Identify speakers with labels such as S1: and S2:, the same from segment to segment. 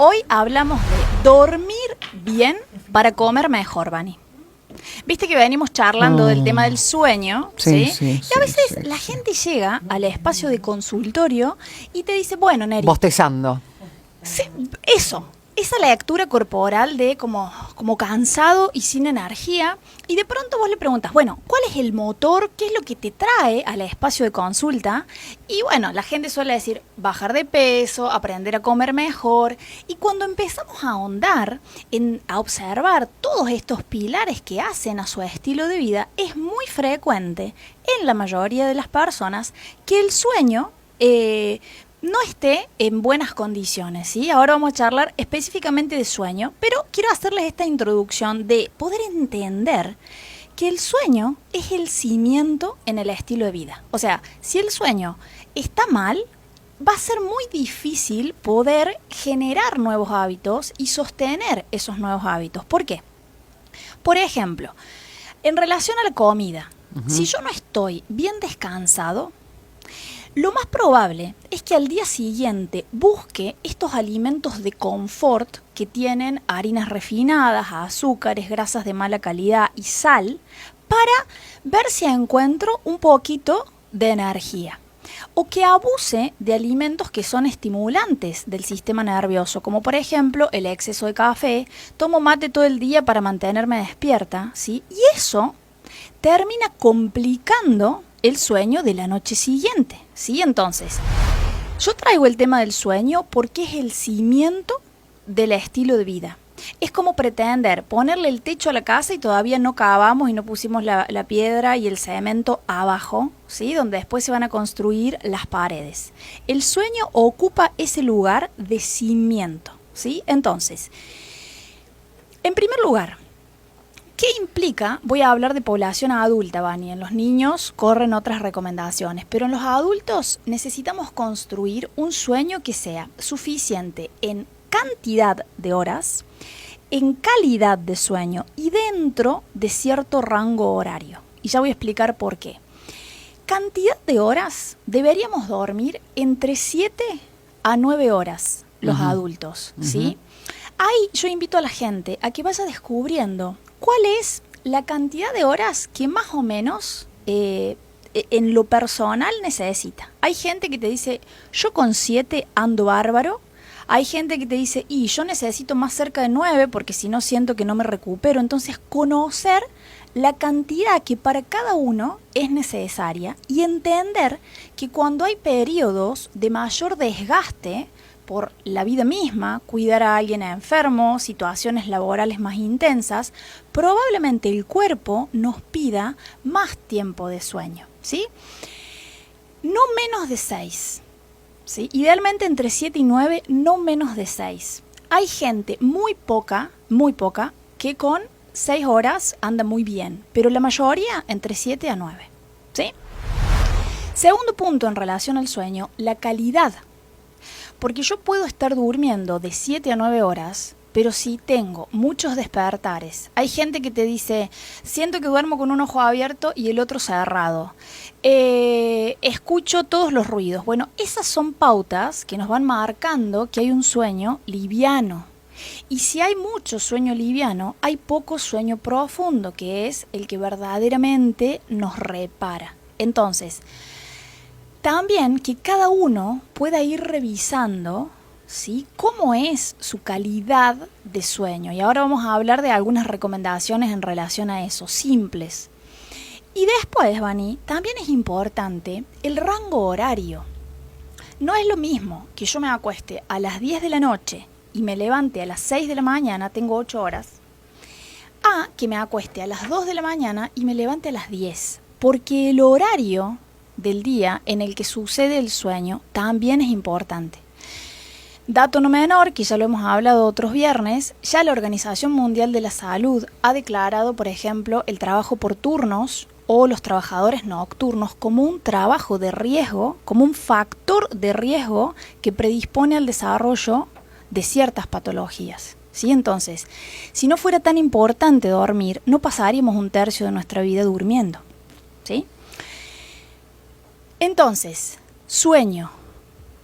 S1: Hoy hablamos de dormir bien para comer mejor, Vani. Viste que venimos charlando del tema del sueño, ¿sí? Y a veces la gente llega al espacio de consultorio y te dice, bueno, Neri,
S2: bostezando.
S1: Sí, esa lectura corporal de como cansado y sin energía, y de pronto vos le preguntas, bueno, ¿cuál es el motor? ¿Qué es lo que te trae al espacio de consulta? Y bueno, la gente suele decir, bajar de peso, aprender a comer mejor, y cuando empezamos a ahondar, a observar todos estos pilares que hacen a su estilo de vida, es muy frecuente en la mayoría de las personas que el sueño no esté en buenas condiciones, ¿sí? Ahora vamos a charlar específicamente de sueño, pero quiero hacerles esta introducción de poder entender que el sueño es el cimiento en el estilo de vida. O sea, si el sueño está mal, va a ser muy difícil poder generar nuevos hábitos y sostener esos nuevos hábitos. ¿Por qué? Por ejemplo, en relación a la comida, si yo no estoy bien descansado, lo más probable es que al día siguiente busque estos alimentos de confort que tienen harinas refinadas, azúcares, grasas de mala calidad y sal para ver si encuentro un poquito de energía. O que abuse de alimentos que son estimulantes del sistema nervioso, como por ejemplo el exceso de café, tomo mate todo el día para mantenerme despierta, ¿sí? Y eso termina complicando el sueño de la noche siguiente, ¿sí? Entonces, yo traigo el tema del sueño porque es el cimiento del estilo de vida. Es como pretender ponerle el techo a la casa y todavía no cavamos y no pusimos la piedra y el cemento abajo, ¿sí? Donde después se van a construir las paredes. El sueño ocupa ese lugar de cimiento, ¿sí? Entonces, en primer lugar, ¿qué implica? Voy a hablar de población adulta, Vani. En los niños corren otras recomendaciones, pero en los adultos necesitamos construir un sueño que sea suficiente en cantidad de horas, en calidad de sueño y dentro de cierto rango horario. Y ya voy a explicar por qué. Cantidad de horas, deberíamos dormir entre 7 a 9 horas los adultos, ¿sí? Ahí yo invito a la gente a que vaya descubriendo ¿cuál es la cantidad de horas que más o menos en lo personal necesita? Hay gente que te dice, yo con 7 ando bárbaro. Hay gente que te dice, yo necesito más cerca de 9 porque si no siento que no me recupero. Entonces, conocer la cantidad que para cada uno es necesaria y entender que cuando hay periodos de mayor desgaste por la vida misma, cuidar a alguien enfermo, situaciones laborales más intensas, probablemente el cuerpo nos pida más tiempo de sueño, ¿sí? No menos de 6, ¿sí? Idealmente entre 7 y 9, no menos de 6. Hay gente muy poca, que con 6 horas anda muy bien, pero la mayoría entre 7 a 9, ¿sí? Segundo punto en relación al sueño, la calidad. Porque yo puedo estar durmiendo de 7 a 9 horas, pero si tengo muchos despertares. Hay gente que te dice, siento que duermo con un ojo abierto y el otro cerrado. Escucho todos los ruidos. Bueno, esas son pautas que nos van marcando que hay un sueño liviano. Y si hay mucho sueño liviano, hay poco sueño profundo, que es el que verdaderamente nos repara. Entonces, también que cada uno pueda ir revisando, ¿sí?, cómo es su calidad de sueño. Y ahora vamos a hablar de algunas recomendaciones en relación a eso, simples. Y después, Vani, también es importante el rango horario. No es lo mismo que yo me acueste a las 10 de la noche y me levante a las 6 de la mañana, tengo 8 horas, a que me acueste a las 2 de la mañana y me levante a las 10. Porque el horario del día en el que sucede el sueño también es importante. Dato no menor, que ya lo hemos hablado otros viernes, ya la Organización Mundial de la Salud ha declarado, por ejemplo, el trabajo por turnos o los trabajadores nocturnos como un trabajo de riesgo, como un factor de riesgo que predispone al desarrollo de ciertas patologías, ¿sí? Entonces, si no fuera tan importante dormir, no pasaríamos un tercio de nuestra vida durmiendo, ¿sí? Entonces, sueño,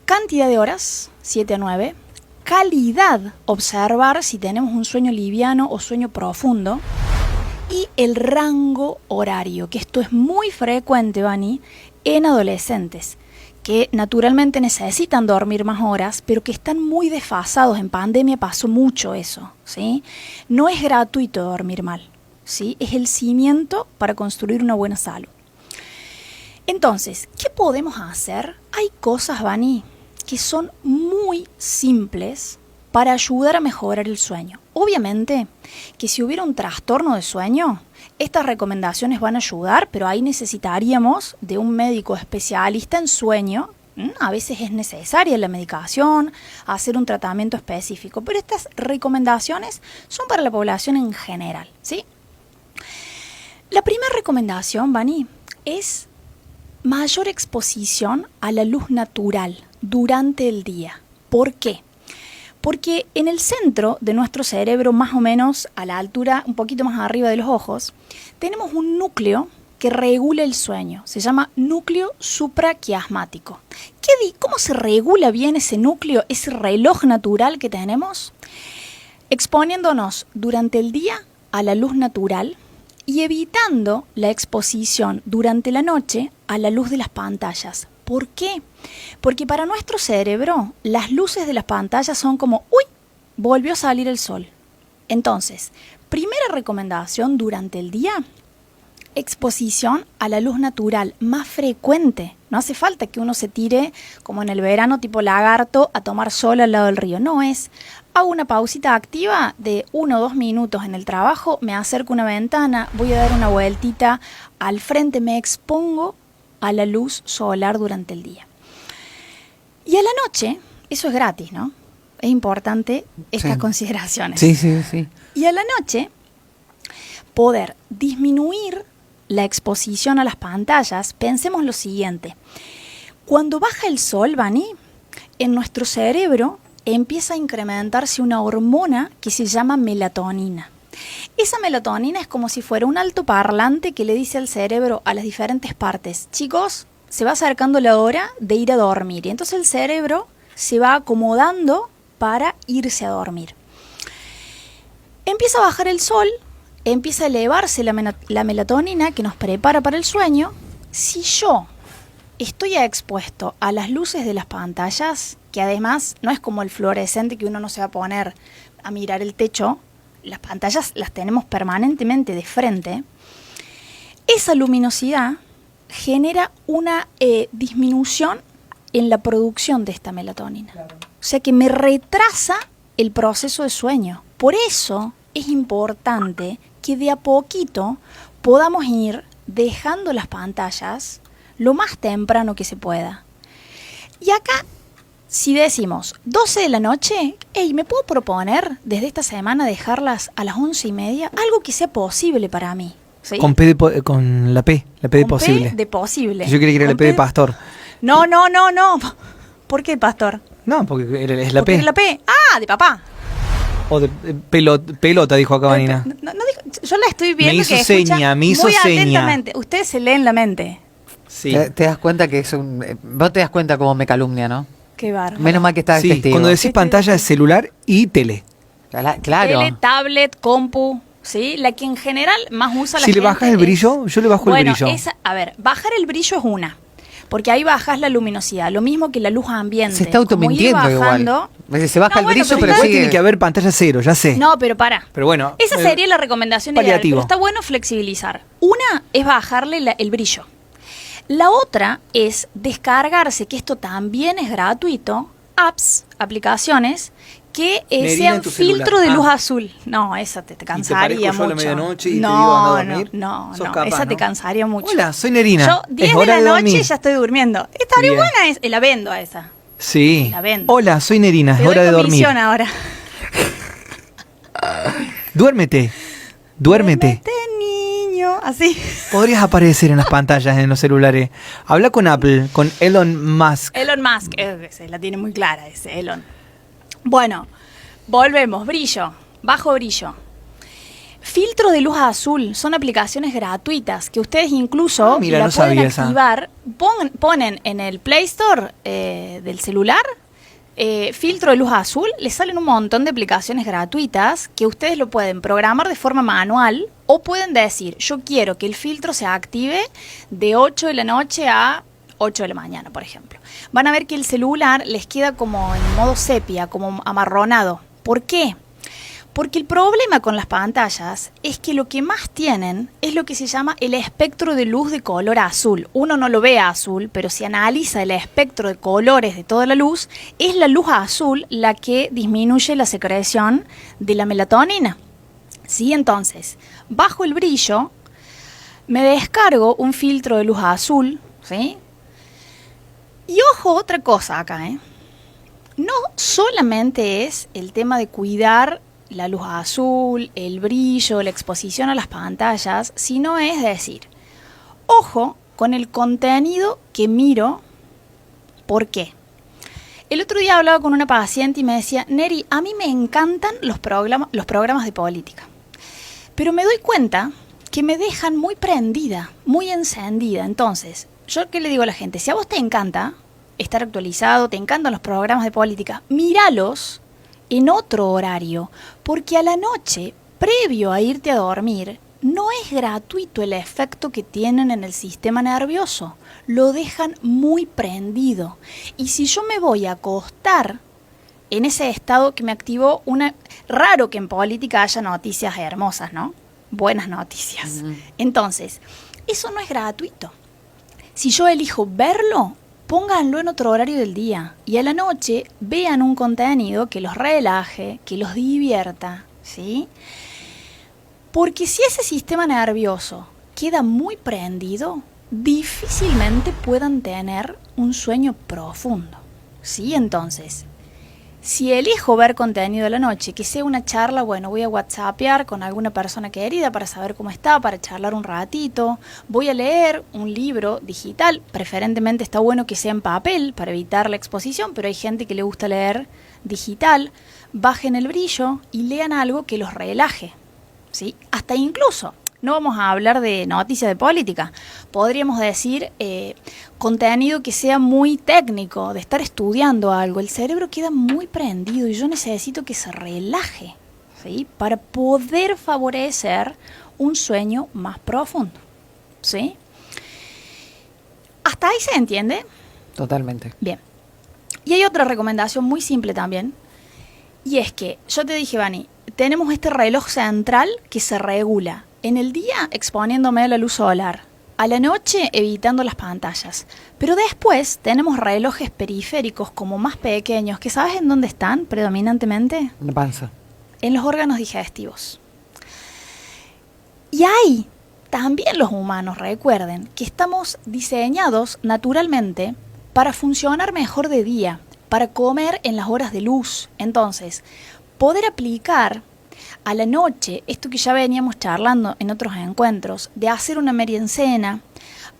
S1: cantidad de horas, 7 a 9, calidad, observar si tenemos un sueño liviano o sueño profundo. Y el rango horario, que esto es muy frecuente, Vani, en adolescentes, que naturalmente necesitan dormir más horas, pero que están muy desfasados. En pandemia pasó mucho eso, ¿sí? No es gratuito dormir mal, ¿sí? Es el cimiento para construir una buena salud. Entonces, ¿qué podemos hacer? Hay cosas, Vani, que son muy simples para ayudar a mejorar el sueño. Obviamente que si hubiera un trastorno de sueño, estas recomendaciones van a ayudar, pero ahí necesitaríamos de un médico especialista en sueño. A veces es necesaria la medicación, hacer un tratamiento específico, pero estas recomendaciones son para la población en general, ¿sí? La primera recomendación, Vani, es mayor exposición a la luz natural durante el día. ¿Por qué? Porque en el centro de nuestro cerebro, más o menos a la altura, un poquito más arriba de los ojos, tenemos un núcleo que regula el sueño. Se llama núcleo supraquiasmático. ¿Cómo se regula bien ese núcleo, ese reloj natural que tenemos? Exponiéndonos durante el día a la luz natural y evitando la exposición durante la noche a la luz de las pantallas. ¿Por qué? Porque para nuestro cerebro las luces de las pantallas son como, ¡uy! Volvió a salir el sol. Entonces, primera recomendación durante el día, exposición a la luz natural más frecuente. No hace falta que uno se tire como en el verano tipo lagarto a tomar sol al lado del río. No es, hago una pausita activa de 1 o 2 minutos en el trabajo, me acerco a una ventana, voy a dar una vueltita al frente, me expongo a la luz solar durante el día. Y a la noche, eso es gratis, ¿no? Es importante estas consideraciones.
S2: Sí.
S1: Y a la noche, poder disminuir la exposición a las pantallas. Pensemos lo siguiente. Cuando baja el sol, Vani, en nuestro cerebro empieza a incrementarse una hormona que se llama melatonina. Esa melatonina es como si fuera un altoparlante que le dice al cerebro a las diferentes partes, chicos, se va acercando la hora de ir a dormir. Y entonces el cerebro se va acomodando para irse a dormir. Empieza a bajar el sol, empieza a elevarse la melatonina que nos prepara para el sueño. Si yo estoy expuesto a las luces de las pantallas, que además no es como el fluorescente que uno no se va a poner a mirar el techo, las pantallas las tenemos permanentemente de frente, esa luminosidad genera una disminución en la producción de esta melatonina. Claro. O sea que me retrasa el proceso de sueño. Por eso es importante que de a poquito podamos ir dejando las pantallas lo más temprano que se pueda. Y acá, si decimos 12 de la noche, ¿me puedo proponer desde esta semana dejarlas a las 11:30? Algo que sea posible para mí. ¿Sí?
S2: Con la P de posible.
S1: P de posible.
S2: Yo quería que era la P de pastor.
S1: No. ¿Por qué pastor?
S2: No, porque es la P.
S1: Es la P. De papá.
S2: O de pelota, dijo acá Vanina.
S1: No dijo, yo la estoy viendo.
S2: Me hizo seña. Muy
S1: atentamente. Ustedes se leen la mente.
S3: Sí. Te das cuenta que es vos te das cuenta cómo me calumnia, ¿no?
S1: Qué bárbaro.
S3: Menos mal que estás testigo.
S2: Cuando decís pantalla es celular y tele.
S3: Claro.
S1: Tele, tablet, compu, ¿sí? La que en general más usa la gente.
S2: Si le bajas el brillo, yo le bajo el brillo.
S1: Bajar el brillo es una. Porque ahí bajas la luminosidad, lo mismo que la luz ambiente.
S3: Se está automintiendo igual. Se baja el brillo, pero
S2: igual tiene que haber pantalla cero, ya sé.
S1: No, pero para.
S2: Pero bueno.
S1: Esa sería la recomendación ideal, pero está bueno flexibilizar. Una es bajarle el brillo. La otra es descargarse, que esto también es gratuito, aplicaciones que sean filtro de luz azul. No, esa te cansaría mucho.
S2: A la medianoche y te digo anda a dormir.
S1: No, esa te cansaría mucho.
S2: Hola, soy Nerina.
S1: Yo 10 de la noche ya estoy durmiendo. Estaría buena la vendo a esa.
S2: Sí.
S1: La vendo.
S2: Hola, soy Nerina, es hora de dormir.
S1: Ahora.
S2: Duérmete.
S1: Niño, así.
S2: Podrías aparecer en las pantallas en los celulares. Habla con Apple, con Elon Musk.
S1: Elon Musk, se la tiene muy clara ese Elon. Bueno, volvemos. Brillo, bajo brillo. Filtros de luz azul son aplicaciones gratuitas que ustedes incluso la pueden activar. Ponen en el Play Store del celular filtro de luz azul, les salen un montón de aplicaciones gratuitas que ustedes lo pueden programar de forma manual o pueden decir, yo quiero que el filtro se active de 8 de la noche a 8 de la mañana, por ejemplo. Van a ver que el celular les queda como en modo sepia, como amarronado. ¿Por qué? Porque el problema con las pantallas es que lo que más tienen es lo que se llama el espectro de luz de color azul. Uno no lo ve azul, pero si analiza el espectro de colores de toda la luz, es la luz azul la que disminuye la secreción de la melatonina. ¿Sí? Entonces, bajo el brillo, me descargo un filtro de luz azul, ¿sí? Y ojo, otra cosa acá, ¿eh? No solamente es el tema de cuidar la luz azul, el brillo, la exposición a las pantallas, sino es decir, ojo con el contenido que miro. ¿Por qué? El otro día hablaba con una paciente y me decía, Neri, a mí me encantan los programas de política, pero me doy cuenta que me dejan muy prendida, muy encendida. Entonces, ¿yo qué le digo a la gente? Si a vos te encanta estar actualizado, te encantan los programas de política, míralos en otro horario, porque a la noche, previo a irte a dormir, no es gratuito el efecto que tienen en el sistema nervioso. Lo dejan muy prendido. Y si yo me voy a acostar en ese estado que me activó raro que en política haya noticias hermosas, ¿no? Buenas noticias. Entonces, eso no es gratuito. Si yo elijo verlo, pónganlo en otro horario del día y a la noche vean un contenido que los relaje, que los divierta, ¿sí? Porque si ese sistema nervioso queda muy prendido, difícilmente puedan tener un sueño profundo, ¿sí? Entonces, si elijo ver contenido de la noche, que sea una charla, bueno, voy a whatsappear con alguna persona querida para saber cómo está, para charlar un ratito. Voy a leer un libro digital, preferentemente está bueno que sea en papel para evitar la exposición, pero hay gente que le gusta leer digital. Bajen el brillo y lean algo que los relaje, ¿sí? Hasta incluso, no vamos a hablar de noticias de política, podríamos decir contenido que sea muy técnico, de estar estudiando algo. El cerebro queda muy prendido y yo necesito que se relaje, ¿sí? Para poder favorecer un sueño más profundo, ¿sí? ¿Hasta ahí se entiende?
S3: Totalmente.
S1: Bien. Y hay otra recomendación muy simple también, y es que, yo te dije, Vani, tenemos este reloj central que se regula. En el día exponiéndome a la luz solar, a la noche evitando las pantallas. Pero después tenemos relojes periféricos como más pequeños, que ¿sabes en dónde están predominantemente?
S3: La panza.
S1: En los órganos digestivos. Y hay también los humanos, recuerden, que estamos diseñados naturalmente para funcionar mejor de día, para comer en las horas de luz. Entonces, poder aplicar a la noche, esto que ya veníamos charlando en otros encuentros, de hacer una meriendcena,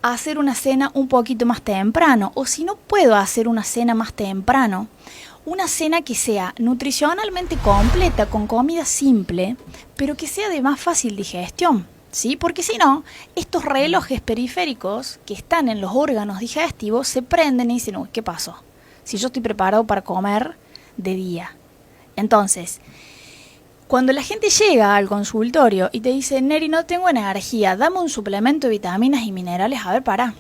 S1: hacer una cena un poquito más temprano, o si no puedo hacer una cena más temprano, una cena que sea nutricionalmente completa, con comida simple, pero que sea de más fácil digestión, ¿sí? Porque si no, estos relojes periféricos que están en los órganos digestivos se prenden y dicen, uy, ¿qué pasó? Si yo estoy preparado para comer de día. Entonces, cuando la gente llega al consultorio y te dice, Neri, no tengo energía, dame un suplemento de vitaminas y minerales, a ver, pará.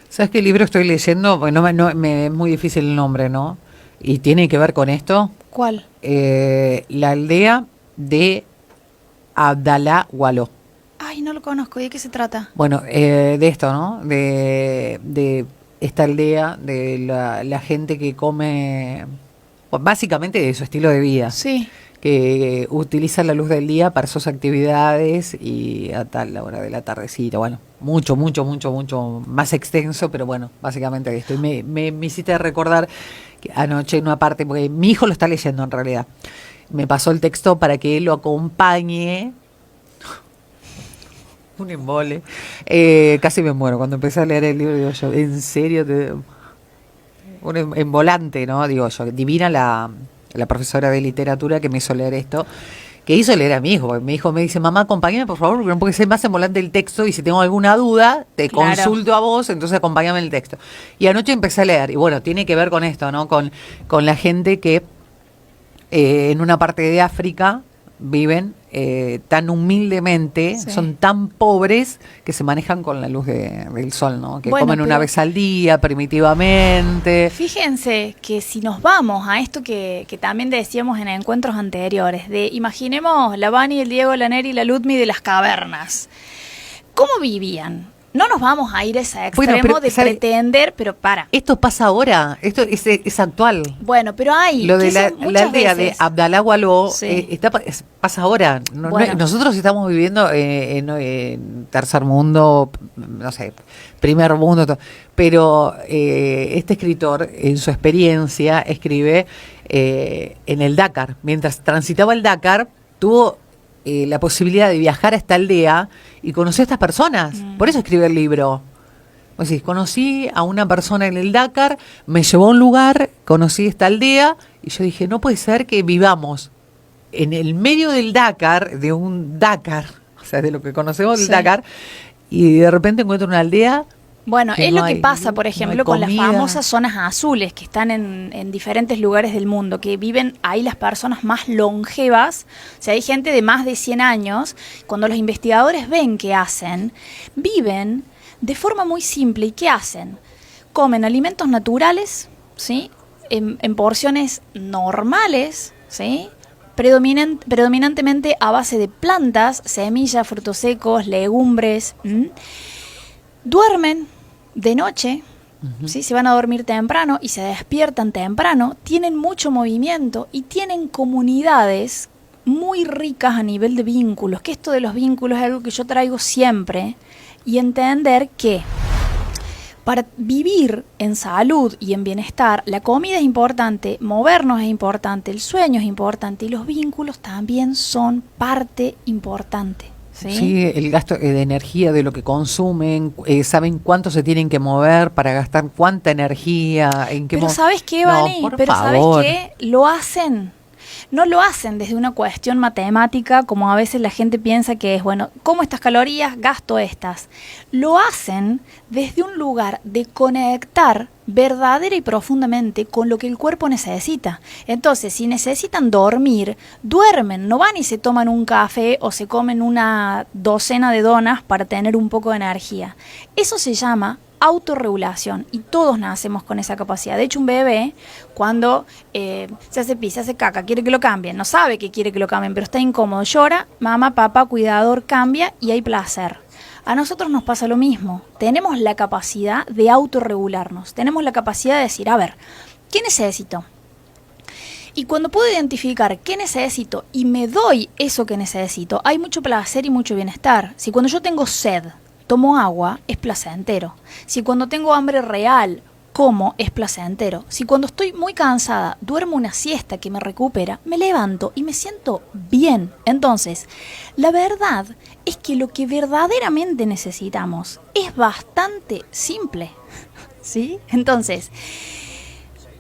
S3: ¿Sabes qué libro estoy leyendo? Bueno, me es muy difícil el nombre, ¿no? Y tiene que ver con esto.
S1: ¿Cuál?
S3: La aldea de Abdalá Waló.
S1: Ay, no lo conozco, ¿de qué se trata?
S3: Bueno, de esto, ¿no? De esta aldea, de la gente que come, básicamente de su estilo de vida.
S1: Sí.
S3: Que utiliza la luz del día para sus actividades y a tal la hora de la tardecita. Bueno, mucho más extenso, pero bueno, básicamente esto. Y me hiciste recordar que anoche en una parte, porque mi hijo lo está leyendo en realidad, me pasó el texto para que él lo acompañe. Un embole. Casi me muero cuando empecé a leer el libro. Digo yo, ¿en serio? Un embolante, ¿no? Digo yo, divina la profesora de literatura que me hizo leer esto. que hizo leer a mi hijo, porque mi hijo me dice, mamá, acompáñame por favor, porque no puede ser más volante el texto, y si tengo alguna duda, te
S1: Claro.
S3: consulto a vos, entonces acompáñame el texto. Y anoche empecé a leer, y bueno, tiene que ver con esto, ¿no? Con la gente que en una parte de África viven tan humildemente,
S1: Sí.
S3: son tan pobres que se manejan con la luz del sol, ¿no? Que
S1: Bueno,
S3: comen una
S1: pero-
S3: vez al día, primitivamente.
S1: Fíjense que si nos vamos a esto que también decíamos en encuentros anteriores, de imaginemos la Vani, el Diego, la Neri y la Ludmi de las cavernas. ¿Cómo vivían? No nos vamos a ir a ese
S3: Bueno,
S1: extremo
S3: pero,
S1: de
S3: ¿sabe?
S1: pretender, pero para.
S3: Esto pasa ahora, esto es actual.
S1: Bueno, pero hay.
S3: Lo de
S1: que
S3: la
S1: eso muchas
S3: aldea de
S1: veces-
S3: Abdalá Waló
S1: Sí.
S3: pasa ahora.
S1: Bueno.
S3: Nosotros estamos viviendo en tercer mundo, no sé, primer mundo, pero este escritor, en su experiencia, escribe en el Dakar. Mientras transitaba el Dakar, tuvo la posibilidad de viajar a esta aldea y conoció a estas personas. Por eso escribe el libro. O sea, conocí a una persona en el Dakar, me llevó a un lugar, conocí esta aldea y yo dije, no puede ser que vivamos en el medio del Dakar, de un Dakar, o sea, de lo que conocemos del
S1: Sí.
S3: Dakar, y de repente encuentro una aldea.
S1: Bueno,
S3: que
S1: es
S3: no
S1: lo que
S3: hay
S1: pasa,
S3: luz,
S1: por
S3: no hay
S1: ejemplo, con las
S3: comida.
S1: famosas zonas azules que están en diferentes lugares del mundo, que viven ahí las personas más longevas. O sea, hay gente de más de 100 años. Cuando los investigadores ven qué hacen, viven de forma muy simple. ¿Y qué hacen? Comen alimentos naturales, ¿sí? En porciones normales, ¿sí? Predominantemente a base de plantas, semillas, frutos secos, legumbres. Duermen de noche, ¿sí? Se van a dormir temprano y se despiertan temprano, tienen mucho movimiento y tienen comunidades muy ricas a nivel de vínculos, que esto de los vínculos es algo que yo traigo siempre, y entender que para vivir en salud y en bienestar, la comida es importante, movernos es importante, el sueño es importante y los vínculos también son parte importante.
S3: ¿Sí? El gasto de energía de lo que consumen, saben cuánto se tienen que mover para gastar cuánta energía, en qué
S1: Pero
S3: mo-
S1: ¿sabes qué,
S3: No,
S1: Vani?
S3: por
S1: Pero
S3: favor.
S1: ¿sabes qué? Lo hacen. No lo hacen desde una cuestión matemática, como a veces la gente piensa que es, bueno, como estas calorías, gasto estas. Lo hacen desde un lugar de conectar verdadera y profundamente con lo que el cuerpo necesita. Entonces, si necesitan dormir, duermen, no van y se toman un café o se comen una docena de donas para tener un poco de energía. Eso se llama autorregulación y todos nacemos con esa capacidad. De hecho, un bebé cuando se hace pis, se hace caca, quiere que lo cambien, no sabe que quiere que lo cambien, pero está incómodo, llora, mamá, papá, cuidador, cambia y hay placer. A nosotros nos pasa lo mismo. Tenemos la capacidad de autorregularnos, tenemos la capacidad de decir, a ver, ¿qué necesito? Y cuando puedo identificar qué necesito y me doy eso que necesito, hay mucho placer y mucho bienestar. Si cuando yo tengo sed, tomo agua, es placentero. Si cuando tengo hambre real, como, es placentero. Si cuando estoy muy cansada, duermo una siesta que me recupera, me levanto y me siento bien. Entonces, la verdad es que lo que verdaderamente necesitamos es bastante simple, ¿sí? Entonces,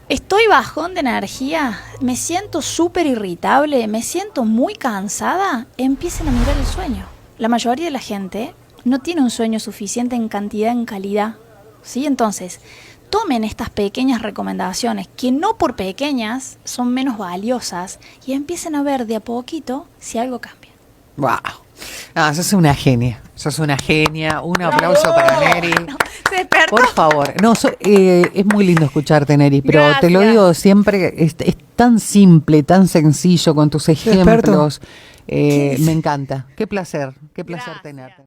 S1: estoy bajón de energía, me siento súper irritable, me siento muy cansada, empiecen a mirar el sueño. La mayoría de la gente no tiene un sueño suficiente en cantidad, en calidad, ¿sí? Entonces, tomen estas pequeñas recomendaciones, que no por pequeñas son menos valiosas, y empiecen a ver de a poquito si algo cambia.
S3: ¡Wow! Ah, sos una genia. Sos una genia. Un aplauso para Neri.
S1: No, se despertó.
S3: Por favor. No, es muy lindo escucharte, Neri, pero te lo
S1: Gracias.
S3: digo siempre, es tan simple, tan sencillo con tus ejemplos. Me encanta. Qué placer
S1: Gracias.
S3: tenerte.